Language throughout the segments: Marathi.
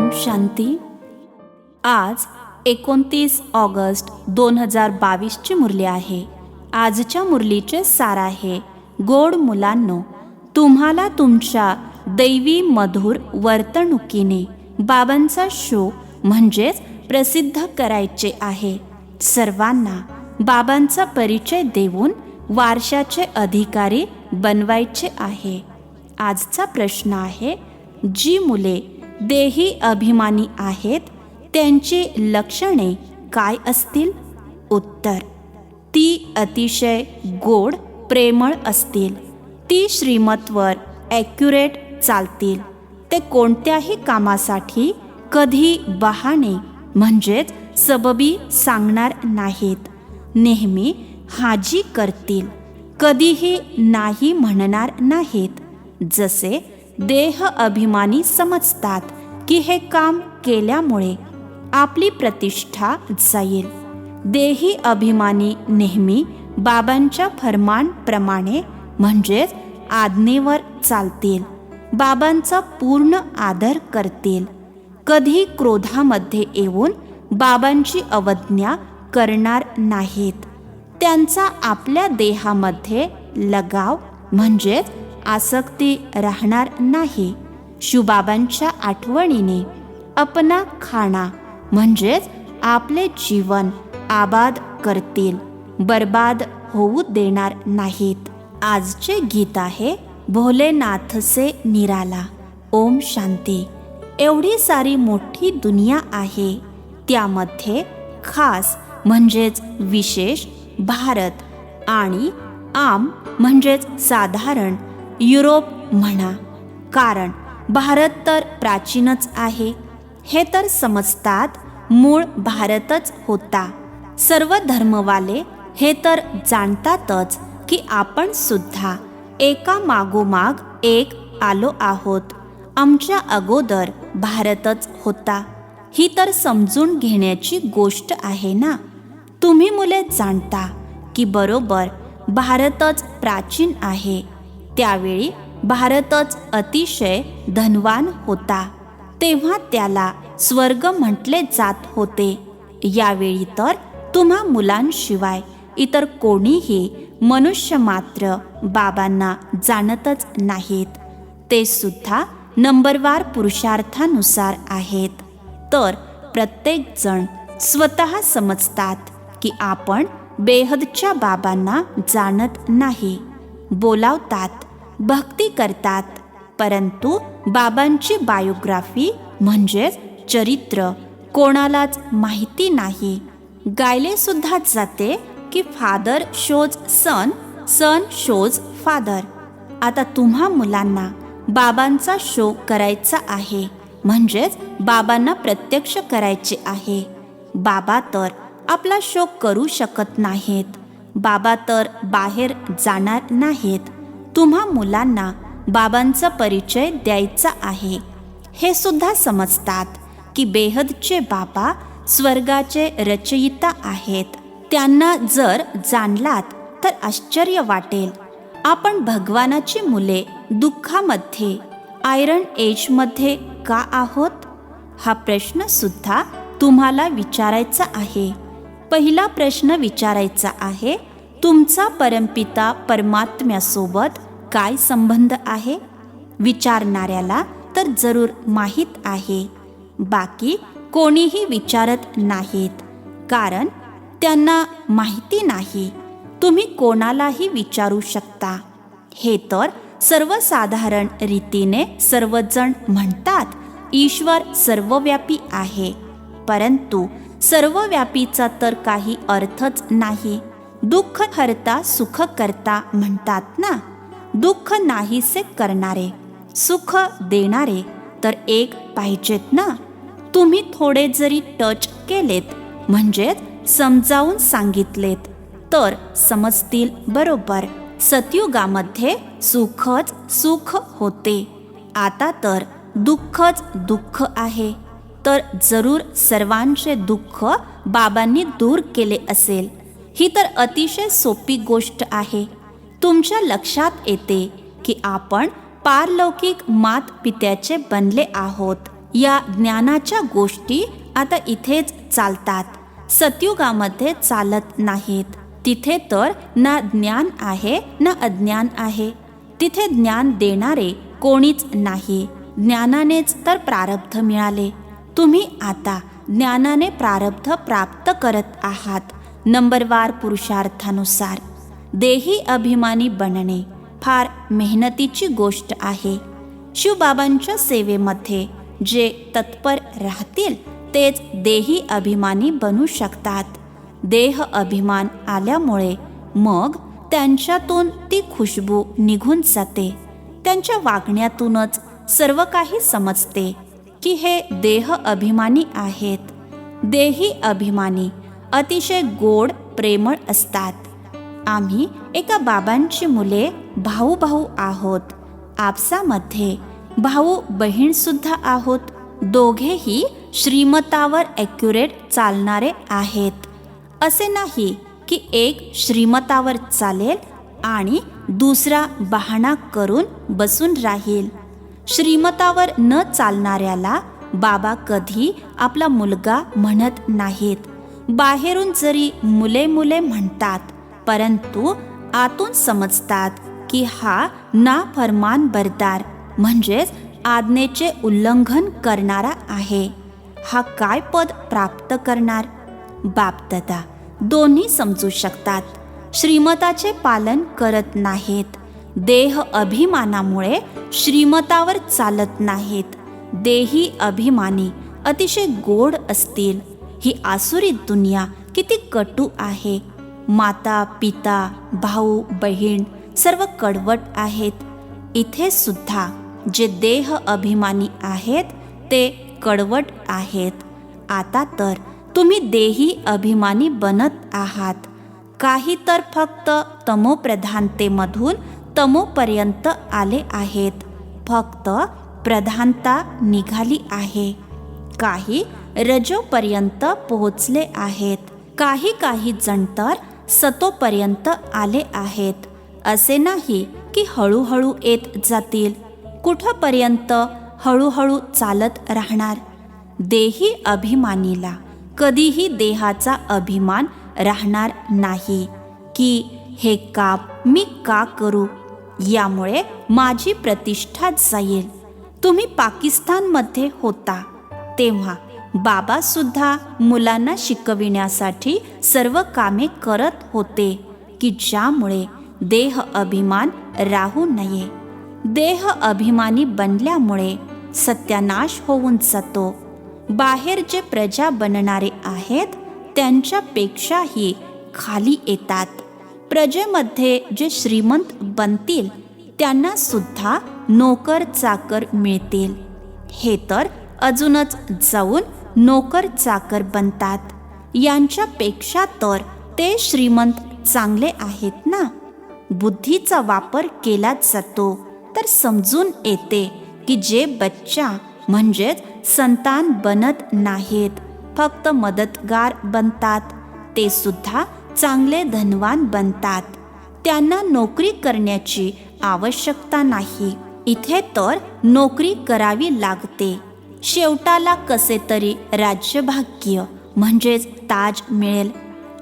ओम शांती. आज 29 ऑगस्ट 2022ची मुरली आहे. आजच्या मुरलीचे सार आहे, गोड मुलांनो, तुम्हाला तुमच्या दैवी मधुर वर्तणुकीने बाबांचा शो म्हणजेच प्रसिद्ध करायचे आहे. सर्वांना बाबांचा परिचय देऊन वारशाचे अधिकारी बनवायचे आहे. आजचा प्रश्न आहे, जी मुले देही अभिमानी आहेत त्यांची लक्षणे काय असतील? उत्तर: ती अतिशय गोड प्रेमळ असतील. ती श्रीमतवर ॲक्युरेट चालतील. ते कोणत्याही कामासाठी कधी बहाणे म्हणजेच सबबी सांगणार नाहीत. नेहमी हाजी करतील, कधीही नाही म्हणणार नाहीत. जसे देह अभिमानी समजतात की हे काम केल्यामुळे आपली प्रतिष्ठा जाईल. देही अभिमानी नेहमी बाबांच्या फरमानप्रमाणे म्हणजेच आज्ञेवर चालतील. बाबांचा पूर्ण आदर करतील. कधी क्रोधामध्ये येऊन बाबांची अवज्ञा करणार नाहीत. त्यांचा आपल्या देहामध्ये लगाव म्हणजेच आसक्ती राहणार नाही. शिवबाबांच्या आठवणीने अपना खाणा म्हणजेच आपले जीवन आबाद करतील, बर्बाद होऊ देणार नाहीत. आजचे गीत आहे, भोलेनाथ से निराला. ओम शांती. एवढी सारी मोठी दुनिया आहे, त्यामध्ये खास म्हणजेच विशेष भारत आणि आम म्हणजेच साधारण युरोप म्हणा. कारण भारत तर प्राचीनच आहे, हे तर समजतात. मूळ भारतच होता. सर्व धर्मवाले हे तर जाणतातच की आपण सुद्धा एका मागोमाग एक आलो आहोत. आमच्या अगोदर भारतच होता. ही तर समजून घेण्याची गोष्ट आहे ना. तुम्ही मुले जाणता की बरोबर भारतच प्राचीन आहे. त्यावेळी भारतच अतिशय धनवान होता. तेव्हा त्याला स्वर्ग म्हटले जात होते. यावेळी तर तुम्हा मुलांशिवाय इतर कोणीही मनुष्य मात्र बाबांना जाणतच नाहीत. ते सुद्धा नंबरवार पुरुषार्थानुसार आहेत. तर प्रत्येकजण स्वतः समजतात की आपण बेहदच्या बाबांना जाणत नाही. बोलावतात, भक्ती करतात, परंतु बाबांची बायोग्राफी म्हणजेच चरित्र कोणालाच माहिती नाही. गायले सुद्धा जाते की फादर शोज सन, सन शोज फादर. आता तुम्हा मुलांना बाबांचा शो करायचा आहे, म्हणजेच बाबांना प्रत्यक्ष करायचे आहे. बाबा तर आपला शो करू शकत नाहीत. बाबा तर बाहेर जाणार नाहीत. तुम्हा मुलांना बाबांचा परिचय द्यायचा आहे. हे सुद्धा समजतात की बेहदचे बाबा स्वर्गाचे रचयिता आहेत. त्यांना जर जाणलात तर आश्चर्य वाटेल. आपण भगवानाची मुले दुःखामध्ये, आयरन एजमध्ये का आहोत? हा प्रश्न सुद्धा तुम्हाला विचारायचा आहे. पहिला प्रश्न विचारायचा आहे, तुमचा परमपिता परमात्म्यासोबत काय संबंध आहे? विचारणाऱ्याला तर जरूर माहीत आहे. बाकी कोणीही विचारत नाहीत, कारण त्यांना माहिती नाही. तुम्ही कोणालाही विचारू शकता. हे तर सर्वसाधारण रीतीने सर्वजण म्हणतात, ईश्वर सर्वव्यापी आहे. परंतु सर्वव्यापीचा तर काही अर्थच नाही. दुःख हरता सुख करता म्हणतात ना. दुःख नाहीसे करणारे, सुख देणारे तर एक पाहिजेत ना. तुम्ही थोडे जरी टच केलेत म्हणजेच समजावून सांगितलेत तर समजतील बरोबर. सतयुगामध्ये सुखच सुख होते. आता तर दुःखच दुःख आहे. तर जरूर सर्वांचे दुःख बाबांनी दूर केले असेल. ही तर अतिशय सोपी गोष्ट आहे. तुमच्या लक्षात येते की आपण पारलौकिक मात पित्याचे बनले आहोत. या ज्ञानाच्या गोष्टी आता इथेच चालतात, सतयुगामध्ये चालत नाहीत. तिथे तर ना ज्ञान आहे ना अज्ञान आहे. तिथे ज्ञान देणारे कोणीच नाही. ज्ञानानेच तर प्रारब्ध मिळाले. तुम्ही आता ज्ञानाने प्रारब्ध प्राप्त करत आहात, नंबरवार पुरुषार्थानुसार. देही अभिमानी बनणे फार मेहनतीची गोष्ट आहे. शिवबाबांच्या सेवेमध्ये जे तत्पर राहतील तेच देही अभिमानी बनू शकतात. देह अभिमान आल्यामुळे मग त्यांच्यातून ती खुशबू निघून जाते. त्यांच्या वागण्यातूनच सर्व काही समजते की हे देह अभिमानी आहेत. देही अभिमानी अतिशय गोड प्रेमळ असतात. आम्ही एका बाबांची मुले भाऊ भाऊ आहोत. आपसामध्ये भाऊ बहीणसुद्धा आहोत. दोघेही श्रीमतावर ॲक्युरेट चालणारे आहेत. असे नाही की एक श्रीमतावर चालेल आणि दुसरा बहाणा करून बसून राहील. श्रीमतावर न चालणाऱ्याला बाबा कधी आपला मुलगा म्हणत नाहीत. बाहेरून जरी मुले मुले म्हणतात, परंतु आतून समजतात की हा नाफरमानबरदार म्हणजेच आज्ञेचे उल्लंघन करणारा आहे. हा काय पद प्राप्त करणार? बापदादा दोन्ही समजू शकतात. श्रीमताचे पालन करत नाहीत. देह अभिमानामुळे श्रीमतावर चालत नाहीत. देही अभिमानी अतिशय गोड असतील. ही आसुरी दुनिया किती कटू आहे. माता पिता भाऊ बहीण सर्व कडवट आहेत. इथे सुद्धा जे देह अभिमानी आहेत ते कडवट आहेत. आता तर तुम्ही देही अभिमानी बनत आहात. काही तर फक्त तमोप्रधानतेमधून तमोपर्यंत आले आहेत. फक्त प्रधानता निघाली आहे. काही रजोपर्यंत पोहोचले आहेत. काही जण तर सतोपर्यंत आले आहेत. असे नाही की हळूहळू येत जातील. कुठपर्यंत हळूहळू चालत राहणार? देही अभिमानीला कधीही देहाचा अभिमान राहणार नाही की हे काम मी का करू, यामुळे माझी प्रतिष्ठा जाईल. तुम्ही पाकिस्तानमध्ये होता तेव्हा बाबासुद्धा मुलांना शिकविण्यासाठी सर्व कामे करत होते की ज्यामुळे देह अभिमान राहू नये. देह अभिमानी बनल्यामुळे सत्यानाश होऊन जातो. बाहेर जे प्रजा बनणारे आहेत त्यांच्यापेक्षाही खाली येतात. प्रजेमध्ये जे श्रीमंत बनतील त्यांना सुद्धा नोकर चाकर मिळतील. हे तर अजूनच जाऊन नोकर चाकर बनतात. यांच्यापेक्षा तर ते श्रीमंत चांगले आहेत ना. बुद्धीचा वापर केला जातो तर समजून येते की जे बच्चा म्हणजेच संतान बनत नाहीत, फक्त मदतगार बनतात, ते सुद्धा चांगले धनवान बनतात. त्यांना नोकरी करण्याची आवश्यकता नाही. इथे तर नोकरी करावी लागते. शेवटाला कसे तरी राज्यभाग्य म्हणजेच ताज मिळेल.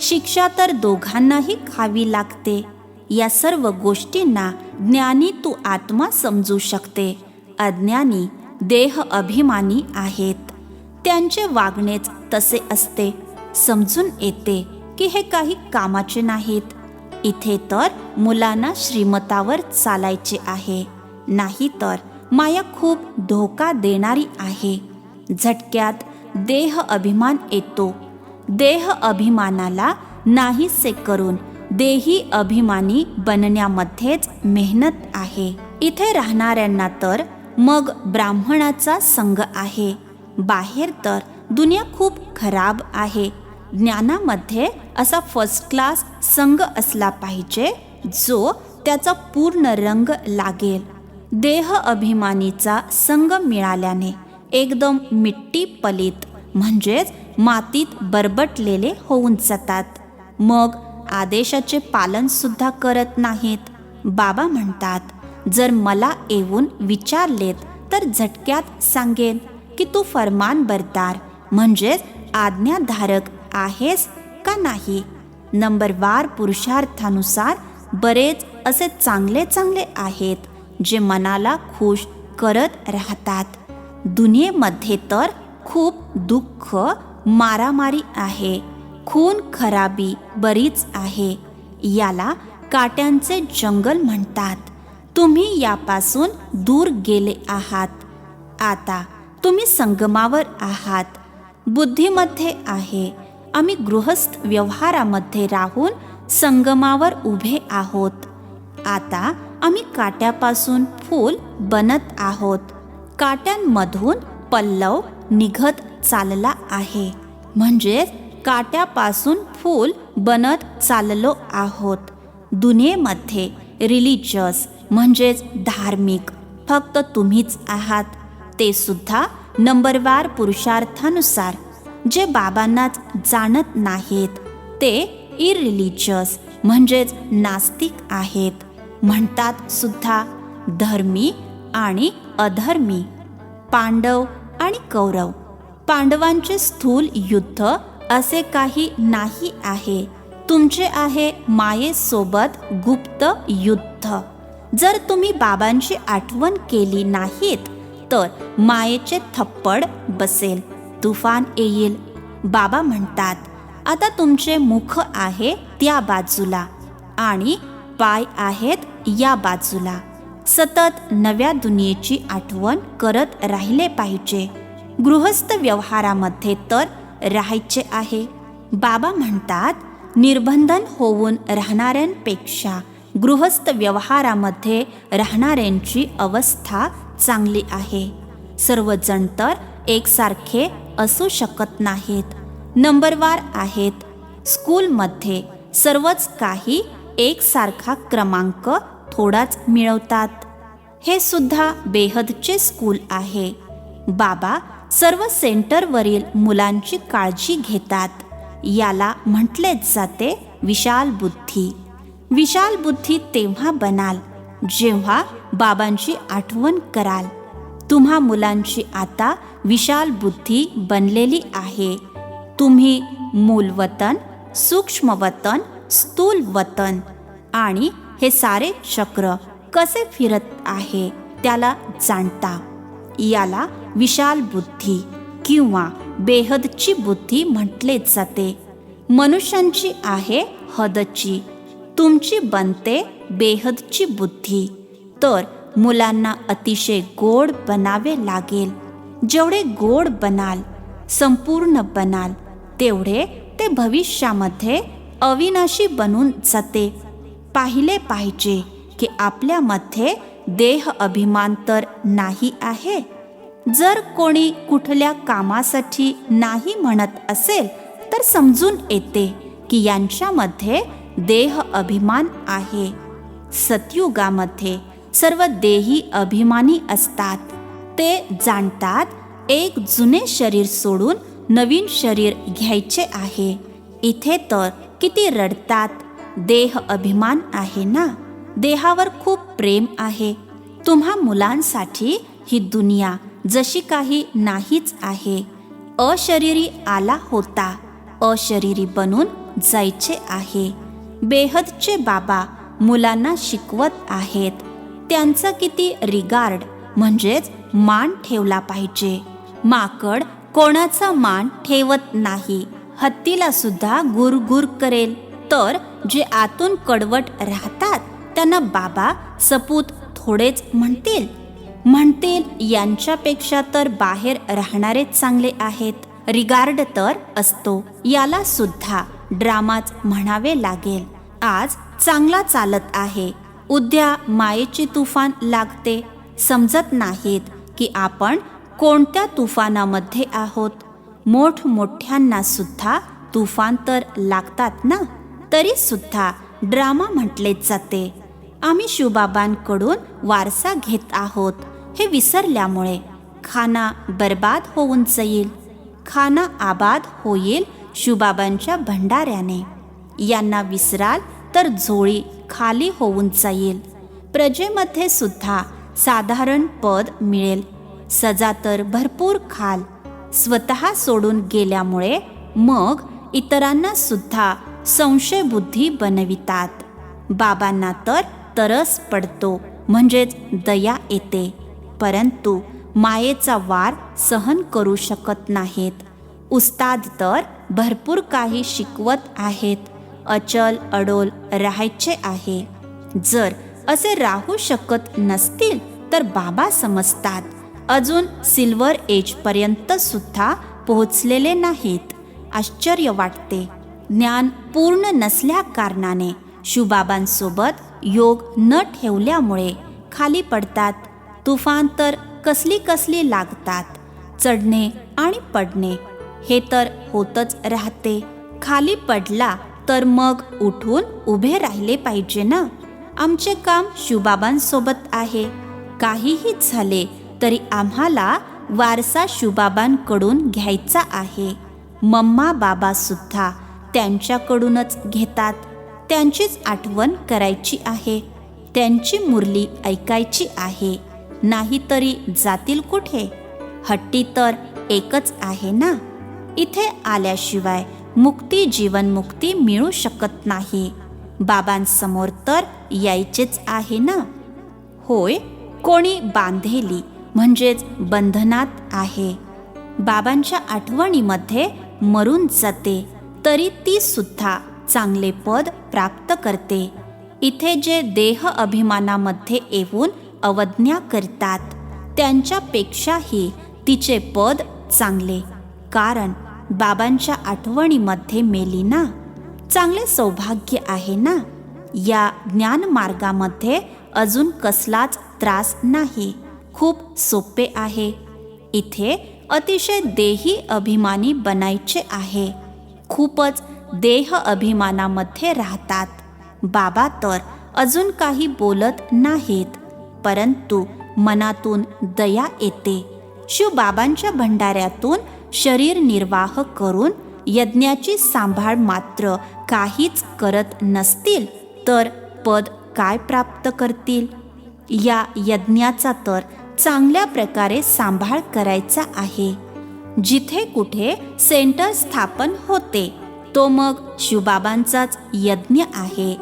शिक्षा तर दोघांनाही खावी लागते. या सर्व गोष्टींना ज्ञानी तू आत्मा समजू शकते. अज्ञानी देह अभिमानी आहेत. त्यांचे वागणेच तसे असते. समजून येते की हे काही कामाचे नाहीत. इथे तर मुलांना श्रीमतावर चालायचे आहे. नाही तर माया खूप धोका देणारी आहे. झटक्यात देह अभिमान येतो. देह अभिमानाला नाहीसे करून देही अभिमानी बनण्यामध्येच मेहनत आहे. इथे राहणाऱ्यांना तर मग ब्राह्मणाचा संग आहे. बाहेर तर दुनिया खूप खराब आहे. ज्ञानामध्ये असा फर्स्ट क्लास संग असला पाहिजे जो त्याचा पूर्ण रंग लागेल. देह अभिमानीचा संग मिळाल्याने एकदम मिट्टी पलित म्हणजेच मातीत बरबटलेले होऊन जातात. मग आदेशाचे पालन सुद्धा करत नाहीत. बाबा म्हणतात, जर मला येऊन विचारलेत तर झटक्यात सांगेन. की तू फरमानबरदार म्हणजेच आज्ञाधारक आहेस का नाही. नंबरवार पुरुषार्थानुसार बरेच असे चांगले चांगले आहेत जे मनाला खुश करत राहतात. दुनियेमध्ये तर खूप दुःख, मारामारी आहे, खून खराबी बरीच आहे. याला काट्यांचे जंगल म्हणतात. तुम्ही यापासून दूर गेले आहात. आता तुम्ही संगमावर आहात. बुद्धीमध्ये आहे. आम्ही गृहस्थ व्यवहारामध्ये राहून संगमावर उभे आहोत. आता आम्ही काट्यापासून फूल बनत आहोत. काट्यांमधून पल्लव निघत चालला आहे. म्हणजेच काट्यापासून फूल बनत चाललो आहोत. दुनियेमध्ये रिलिजियस म्हणजेच धार्मिक फक्त तुम्हीच आहात. ते सुद्धा नंबरवार पुरुषार्थानुसार. जे बाबांनाच जाणत नाहीत ते इरिलिजियस म्हणजेच नास्तिक आहेत. म्हणतात सुद्धा धर्मी आणि अधर्मी. पांडव आणि कौरव. पांडवांचे स्थूल युद्ध असे काही नाही आहे. तुमचे आहे मायेसोबत गुप्त युद्ध. जर तुम्ही बाबांची आठवण केली नाहीत तर मायेचे थप्पड बसेल, तुफान येईल. बाबा म्हणतात आता तुमचे मुख आहे त्या बाजूला आणि पाय आहेत या बाजूला. सतत नव्या दुनियेची आठवण करत राहिले पाहिजे. गृहस्थ व्यवहारामध्ये तर राहायचे आहे. बाबा म्हणतात निर्बंधन होऊन राहणाऱ्यांपेक्षा गृहस्थ व्यवहारामध्ये राहणाऱ्यांची अवस्था चांगली आहे. सर्वजण तर एकसारखे असू शकत नाहीत. नंबरवार आहेत. स्कूलमध्ये सर्वच काही एकसारखा क्रमांक थोडाच मिळवतात. हे सुद्धा बेहदचे स्कूल आहे. बाबा सर्व सेंटरवरील मुलांची काळजी घेतात. याला म्हटलेच जाते विशाल बुद्धी. विशाल बुद्धी तेव्हा बनाल जेव्हा बाबांची आठवण कराल. तुम्हा मुलांची आता विशाल बुद्धी बनलेली आहे. तुम्ही मूलवतन, सूक्ष्मवतन, स्थूल वतन आणि हे सारे चक्र कसे फिरत आहे त्याला जाणता. याला विशाल बुद्धी किंवा बेहदची बुद्धी म्हटले जाते. मनुष्यांची आहे हदची. तुमची बनते बेहदची बुद्धी. तर मुलांना अतिशय गोड बनावे लागेल. जेवढे गोड बनाल, संपूर्ण बनाल, तेवढे ते भविष्यामध्ये अविनाशी बनून जाते. पाहिले पाहिजे की आपल्यामध्ये देह अभिमान तर नाही आहे. जर कोणी कुठल्या कामासाठी नाही म्हणत असेल तर समजून येते की यांच्यामध्ये देह अभिमान आहे. सतयुगामध्ये सर्व देही अभिमानी असतात. ते जाणतात एक जुने शरीर सोडून नवीन शरीर घ्यायचे आहे. इथे तर किती रडतात. देह अभिमान आहे ना. देहावर खूप प्रेम आहे. तुम्हा मुलांसाठी ही दुनिया जशी काही नाहीच आहे. अशरीरी आला होता, अशरीरी बनून जायचे आहे. बेहदचे बाबा मुलांना शिकवत आहेत. त्यांचा किती रिगार्ड म्हणजेच मान ठेवला पाहिजे. माकड कोणाचा मान ठेवत नाही. हत्तीला सुद्धा गुरगुर करेल. तर जे आतून कडवट राहतात त्यांना बाबा सपूत थोडेच म्हणतील यांच्यापेक्षा तर बाहेर राहणारे चांगले आहेत. रिगार्ड तर असतो. याला सुद्धा ड्रामाच म्हणावे लागेल. आज चांगला चालत आहे, उद्या मायेची तुफान लागते. समजत नाहीत की आपण कोणत्या तुफानामध्ये आहोत. मोठमोठ्यांना सुद्धा तुफान तर लागतात ना. तरी सुद्धा ड्रामा म्हटले जाते. आम्ही शिवबाबांकडून वारसा घेत आहोत हे विसरल्यामुळे खाना बर्बाद होऊन जाईल. खाना आबाद होईल शिवबाबांच्या भंडाऱ्याने. यांना विसराल तर झोळी खाली होऊन जाईल. प्रजेमध्ये सुद्धा साधारण पद मिळेल. सजा तर भरपूर खाल. स्वतः सोडून गेल्यामुळे मग इतरांना सुद्धा संशयबुद्धी बनवितात. बाबांना तर तरस पडतो, म्हणजेच दया येते, परंतु मायेचा वार सहन करू शकत नाहीत. उस्ताद तर भरपूर काही शिकवत आहेत. अचल अडोल राहायचे आहे. जर असे राहू शकत नसतील तर बाबा समजतात अजून सिल्वर एजपर्यंत सुद्धा पोहोचलेले नाहीत. आश्चर्य वाटते. ज्ञान पूर्ण नसल्या कारणाने शिवबाबांसोबत योग न ठेवल्यामुळे खाली पडतात. तुफान तर कसली कसली लागतात. चढणे आणि पडणे हे तर होतच राहते. खाली पडला तर मग उठून उभे राहिले पाहिजे ना. आमचे काम शिवबाबांसोबत आहे. काहीही झाले तरी आम्हाला वारसा शिवबाबांकडून घ्यायचा आहे. मम्मा बाबा सुद्धा त्यांच्याकडूनच घेतात. त्यांचीच आठवण करायची आहे. त्यांची मुरली ऐकायची आहे. नाहीतरी जातील कुठे. हट्टी तर एकच आहे ना. इथे आल्याशिवाय मुक्ती जीवनमुक्ती मिळू शकत नाही. बाबांसमोर तर यायचेच आहे ना. होय, कोणी बांधेली म्हणजेच बंधनात आहे. बाबांच्या आठवणीमध्ये मरून जाते तरी ती सुद्धा चांगले पद प्राप्त करते. इथे जे देह अभिमानामध्ये येऊन अवज्ञा करतात त्यांच्यापेक्षाही तिचे पद चांगले, कारण बाबांच्या आठवणीमध्ये मेली ना. चांगले सौभाग्य आहे ना. या ज्ञानमार्गामध्ये अजून कसलाच त्रास नाही. खूप सोपे आहे. इथे अतिशय देही अभिमानी बनायचे आहे. खूपच देह अभिमानामध्ये राहतात. बाबा तर अजून काही बोलत नाहीत, परंतु मनातून दया येते. शिवबाबांच्या भंडाऱ्यातून शरीर निर्वाह करून यज्ञाची सांभाळ मात्र काहीच करत नसतील तर पद काय प्राप्त करतील. या यज्ञाचा तर चांगल्या प्रकारे सांभाळ करायचा आहे. जिथे कुठे सेंटर स्थापन होते तो मग शिवबाबांचाच यज्ञ आहे.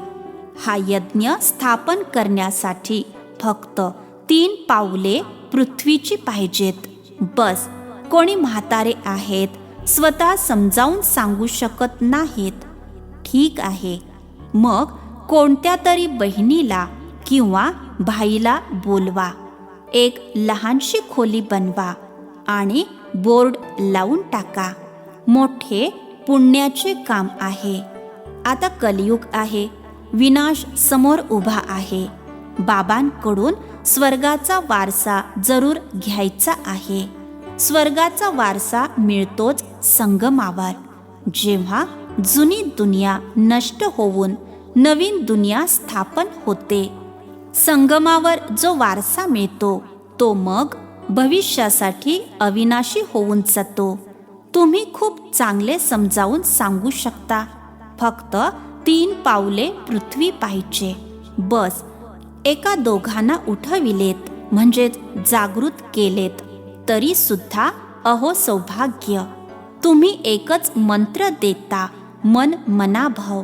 हा यज्ञ स्थापन करण्यासाठी फक्त 3 पावले पृथ्वीची पाहिजेत. बस. कोणी म्हातारे आहेत, स्वतः समजावून सांगू शकत नाहीत. ठीक आहे, मग कोणत्या तरी बहिणीला किंवा भाईला बोलवा. एक लहानशी खोली बनवा आणि बोर्ड लावून टाका. मोठे पुण्याचे काम आहे. आता कलियुग आहे. विनाश समोर उभा आहे. बाबांकडून स्वर्गाचा वारसा जरूर घ्यायचा आहे. स्वर्गाचा वारसा मिळतोच संगमावर. जेव्हा जुनी दुनिया नष्ट होऊन नवीन दुनिया स्थापन होते, संगमावर जो वारसा मिळतो तो मग भविष्यासाठी अविनाशी होऊन जातो. तुम्ही खूप चांगले समजावून सांगू शकता. फक्त 3 पावले पृथ्वी पाहिजे. बस. एका दोघांना उठविलेत म्हणजेच जागृत केलेत तरी सुद्धा अहो सौभाग्य. तुम्ही एकच मंत्र देता, मन मनाभाव.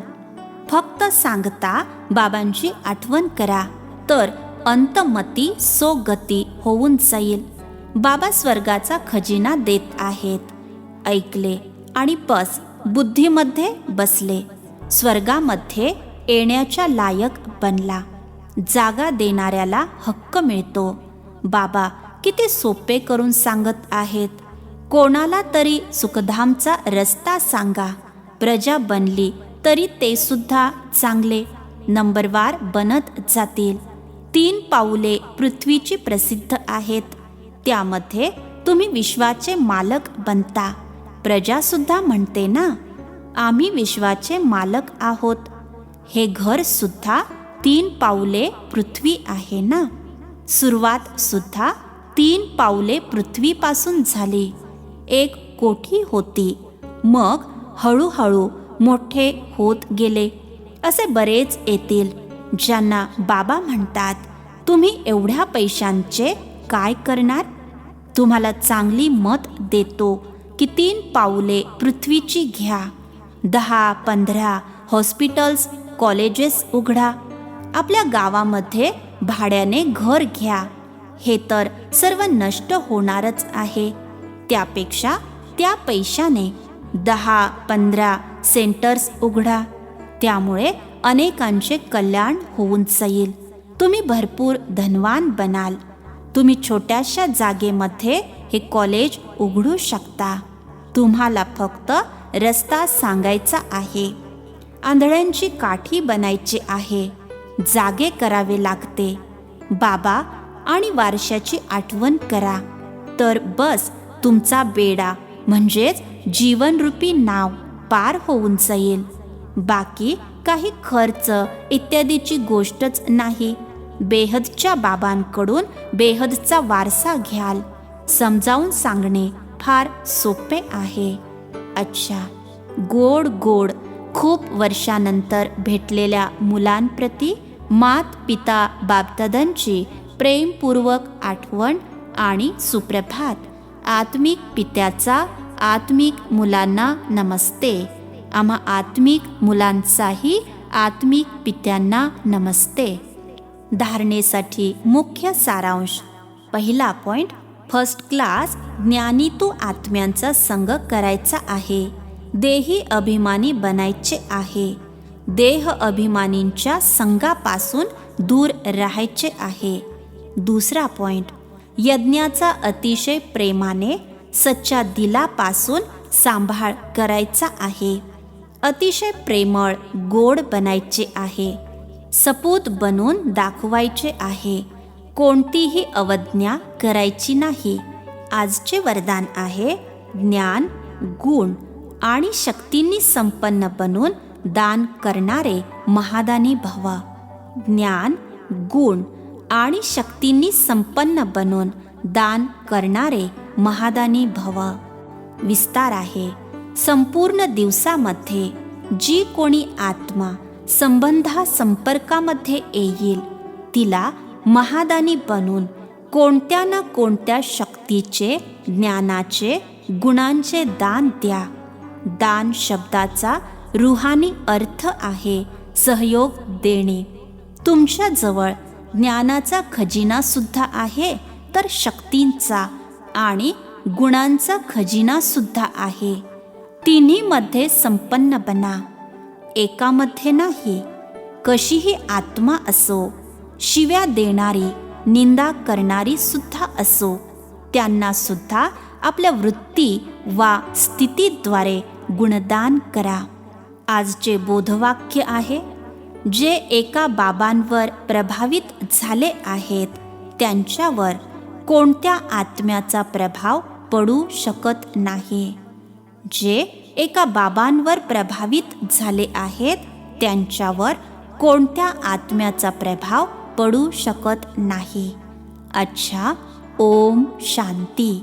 फक्त सांगता बाबांची आठवण करा तर अंतमती सो गती होऊन जाईल. बाबा स्वर्गाचा खजिना देत आहेत. ऐकले आणि बस बुद्धीमध्ये बसले. स्वर्गामध्ये येण्याच्या लायक बनला. जागा देणाऱ्याला हक्क मिळतो. बाबा किती सोपे करून सांगत आहेत. कोणाला तरी सुखधामचा रस्ता सांगा. प्रजा बनली तरी ते सुद्धा चांगले नंबरवार बनत जातील. 3 पाऊले पृथ्वीची प्रसिद्ध आहेत. त्यामध्ये तुम्ही विश्वाचे मालक बनता. प्रजा सुद्धा म्हणते ना, आम्ही विश्वाचे मालक आहोत. हे घर सुद्धा 3 पाऊले पृथ्वी आहे ना. सुरुवात सुद्धा 3 पाऊले पृथ्वीपासून झाली. 1 कोठी होती, मग हळूहळू मोठे होत गेले. असे बरेच येतील ज्यांना बाबा म्हणतात, तुम्ही एवढ्या पैशांचे काय करणार. तुम्हाला चांगली मत देतो की 3 पाऊले पृथ्वीची घ्या. 10-15 हॉस्पिटल्स, कॉलेजेस उघडा. आपल्या गावामध्ये भाड्याने घर घ्या. हे तर सर्व नष्ट होणारच आहे. त्यापेक्षा त्या पैशाने 10-15 सेंटर्स उघडा. त्यामुळे अनेकांचे कल्याण होऊन जाईल. तुम्ही भरपूर धनवान बनाल. तुम्ही छोट्याशा जागेमध्ये हे कॉलेज उघडू शकता. तुम्हाला फक्त रस्ता सांगायचा आहे. आंधळ्यांची काठी बनायची आहे. जागे करावे लागते. बाबा आणि वारशाची आठवण करा. तर बस तुमचा बेडा म्हणजेच जीवनरूपी नाव पार होऊन जाईल. बाकी काही खर्च इत्यादीची गोष्टच नाही. बेहदच्या बाबांकडून बेहदचा वारसा घ्याल. समजावून सांगणे फार सोपे आहे. अच्छा, गोड गोड खूप वर्षानंतर भेटलेल्या मुलांप्रती मात पिता बापदादांची प्रेमपूर्वक आठवण आणि सुप्रभात. आत्मिक पित्याचा आत्मिक मुलांना नमस्ते. आम्हा आत्मिक मुलांचाही आत्मिक पित्यांना नमस्ते. धारणेसाठी मुख्य सारांश. पहिला पॉइंट, फर्स्ट क्लास ज्ञानीतू आत्म्यांचा संग करायचा आहे. देही अभिमानी बनायचे आहे. देह अभिमानींच्या संगापासून दूर राहायचे आहे. दुसरा पॉइंट, यज्ञाचा अतिशय प्रेमाने सच्च्या दिलापासून सांभाळ करायचा आहे. अतिशय प्रेमळ गोड बनायचे आहे. सपूत बनून दाखवायचे आहे. कोणतीही अवज्ञा करायची नाही. आजचे वरदान आहे, ज्ञान, गुण आणि शक्तींनी संपन्न बनून दान करणारे महादानी भव. ज्ञान, गुण आणि शक्तींनी संपन्न बनून दान करणारे महादानी भव. विस्तार आहे. संपूर्ण दिवसामध्ये जी कोणी आत्मा संबंधा संपर्कामध्ये येईल तिला महादानी बनून कोणत्या ना कोणत्या शक्तीचे, ज्ञानाचे, गुणांचे दान द्या. दान शब्दाचा रूहानी अर्थ आहे सहयोग देणे. तुमच्याजवळ ज्ञानाचा खजिना सुद्धा आहे, तर शक्तींचा आणि गुणांचा खजिना सुद्धा आहे. तिन्हीमध्ये संपन्न बना, एकामध्ये नाही. कशीही आत्मा असो, शिव्या देणारी, निंदा करणारी सुद्धा असो, त्यांना सुद्धा आपल्या वृत्ती वा स्थितीद्वारे गुणदान करा. आजचे बोधवाक्य आहे, जे एका बाबांवर प्रभावित झाले आहेत त्यांच्यावर कोणत्या आत्म्याचा प्रभाव पडू शकत नाही. जे एका बाबांवर प्रभावित झाले आहेत त्यांच्यावर कोणत्या आत्म्याचा प्रभाव पडू शकत नाही. अच्छा, ओम शांती.